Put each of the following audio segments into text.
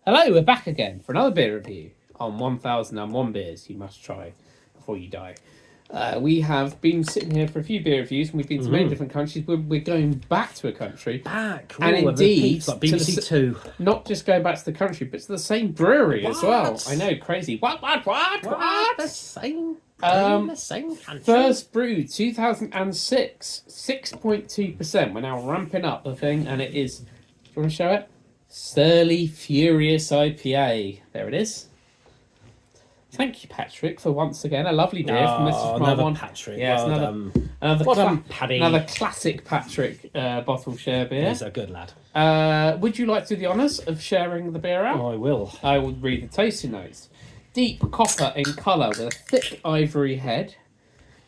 Hello, we're back again for another beer review on 1001 beers you must try before you die. We have been sitting here for a few beer reviews, and we've been to many different countries. We're going back to a country. And indeed, like BBC Two. Not just going back to the country, but to the same brewery as well. I know, crazy. What? The same. Um, The same country. First brewed 2006, 6.2%. We're now ramping up the thing, and it is. Do you want to show it? Surly Furious IPA. There it is. Thank you, Patrick, for once again a lovely beer from Mrs. another One. Patrick. Yeah, Well another Paddy. another classic Patrick bottle share beer. He's a good lad. Would you like to do the honours of sharing the beer out? I will. I will read the tasting notes. Deep copper in colour with a thick ivory head.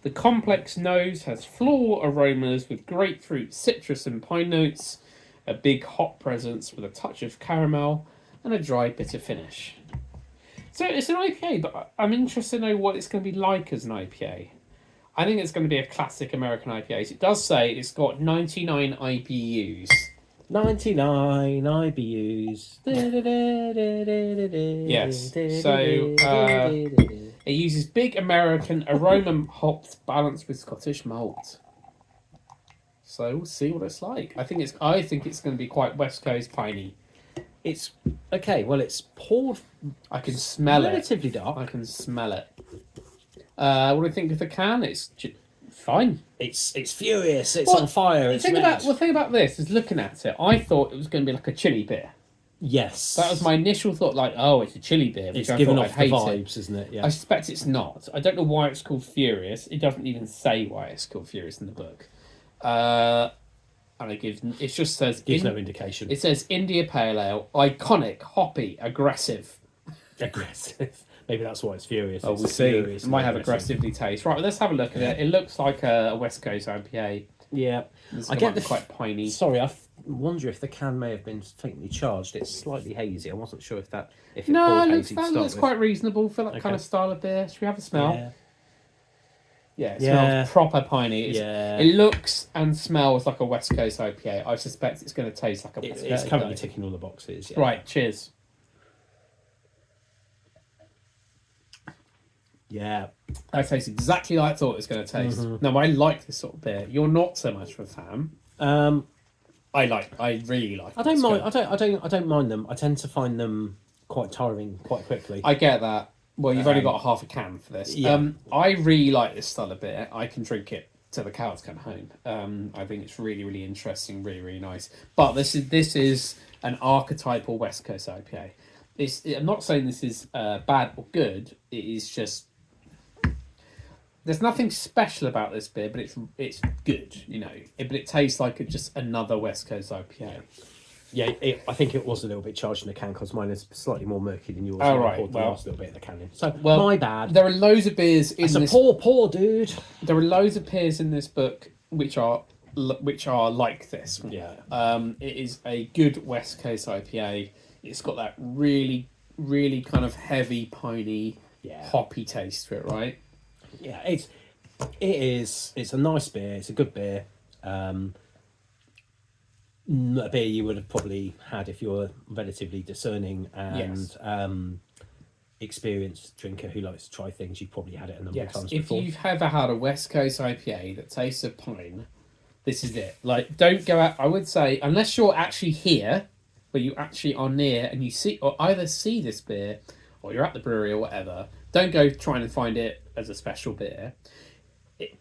The complex nose has floral aromas with grapefruit, citrus and pine notes. A big hop presence with a touch of caramel and a dry bitter finish. So it's an IPA, but I'm interested to know what it's going to be like as an IPA. I think it's going to be a classic American IPA. It does say it's got 99 IBUs. 99 IBUs. Yes. So it uses big American aroma hops balanced with Scottish malt. So we'll see what it's like. I think it's going to be quite West Coast piney. It's okay. Well, it's poured. I can smell relatively it. dark. I can smell it. What do you think of the can? It's fine. It's furious. It's on fire. It's red. The thing about this is looking at it. I thought it was going to be like a chili beer. Yes, That was my initial thought. Like, oh, it's a chili beer. It's giving off the vibes, isn't it? Yeah. I suspect it's not. I don't know why it's called Furious. It doesn't even say why it's called Furious in the book. And it just says Gives no indication. It says India Pale Ale, iconic, hoppy, aggressive. Aggressive. Maybe that's why it's furious. Oh, It's we'll see. furious It might have aggressive. aggressivity taste. Right, well, let's have a look at it. It looks like a West Coast IPA. Yeah. It's I get the quite piney. Sorry, wonder if the can may have been faintly charged. It's slightly hazy. I wasn't sure if it No, poured it hazy to looks start with. quite reasonable for that kind Okay. of style of beer. Should we have a smell? Yeah. Yeah, it Yeah. smells proper piney. It looks and smells like a West Coast IPA. I suspect it's going to taste like a West It's Coast. currently ticking all the boxes. Yeah. Right, cheers. Yeah. That tastes exactly like I thought it was going to taste. Mm-hmm. No, I like this sort of beer. You're not so much of a fan. I really like. I don't this mind. beer. I don't mind them. I tend to find them quite tiring quite quickly. I get that. Well, you've only got half a can for this. Yeah. I really like this style of beer. I can drink it till the cows come home. I think it's really, really interesting, really, really nice. But this is an archetypal West Coast IPA. I'm not saying this is bad or good. It is just there's nothing special about this beer, but it's good, you know. But it tastes like just another West Coast IPA. Yeah, I think it was a little bit charged in the can because mine is slightly more murky than yours. Oh, and I right, poured the well. last little bit of the can in. So, Well, my bad. There are loads of beers in It's a this. poor dude. There are loads of beers in this book which are like this. Yeah. It is a good West Coast IPA. It's got that really, really kind of heavy, piney, hoppy taste to it, right? Yeah, it is. It's a nice beer. It's a good beer. A beer you would have probably had if you're a relatively discerning and Yes. experienced drinker who likes to try things. You've probably had it a number of Yes. times If before. you've ever had a West Coast IPA that tastes of pine, this is it. Like, don't go out. I would say, unless you're actually here, where you actually are near, and you see or either see this beer, or you're at the brewery or whatever. Don't go trying to find it as a special beer.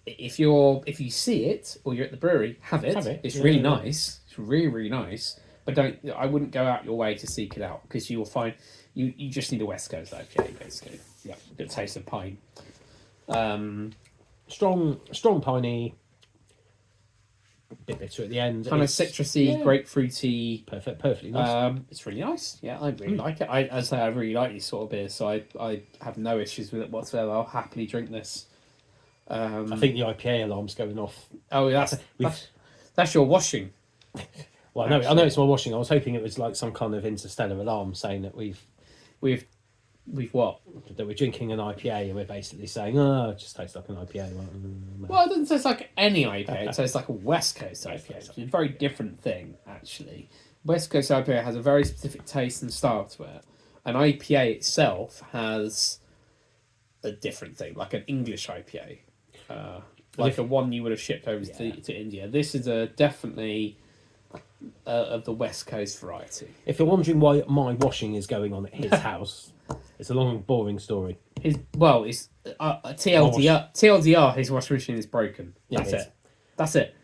If you see it or you're at the brewery, have it. It's really nice. It's really, really nice. But I wouldn't go out your way to seek it out because you will find you just need a West Coast IPA basically. Yeah, good taste of pine. Strong piney, bit bitter at the end. Kind of citrusy, grapefruity. Perfectly nice. It's really nice. Yeah, I really like it. I say I really like these sort of beers, so I have no issues with it whatsoever. I'll happily drink this. I think the IPA alarm's going off. Oh, that's your washing. Well, I know it's my washing. I was hoping it was like some kind of interstellar alarm saying that we've what? that we're drinking an IPA and we're basically saying, oh, it just tastes like an IPA. Well, it doesn't taste like any IPA. It tastes like a West Coast IPA. It's a very different thing, actually. West Coast IPA has a very specific taste and style to it. An IPA itself has a different thing, like an English IPA, like a one you would have shipped over to India. This is a definitely of the West Coast variety. If you're wondering why my washing is going on at his house, it's a long, boring story. It's TLDR. TLDR. His washing machine is broken. Yeah, That's it is. it. That's it.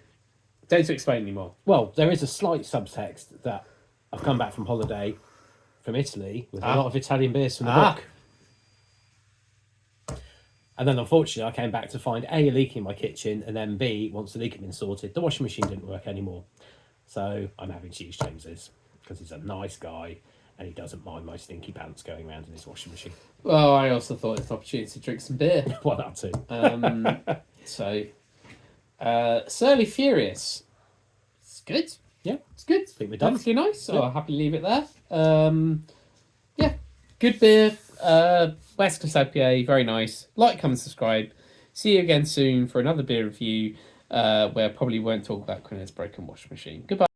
Don't need to explain anymore. Well, there is a slight subtext that I've come back from holiday from Italy with a lot of Italian beers from the book. And then, unfortunately, I came back to find A, a leak in my kitchen, and then B, once the leak had been sorted, the washing machine didn't work anymore. So I'm having to use James's because he's a nice guy and he doesn't mind my stinky pants going around in his washing machine. Well, I also thought it's an opportunity to drink some beer. Well, that too. Surly Furious. It's good. Yeah. It's good. Think we're done. Perfectly nice. So Yeah. I'll happily leave it there. Yeah. Good beer. West Coast IPA. Very nice. Like, comment, subscribe. See you again soon for another beer review where I probably won't talk about Quinet's broken washing machine. Goodbye.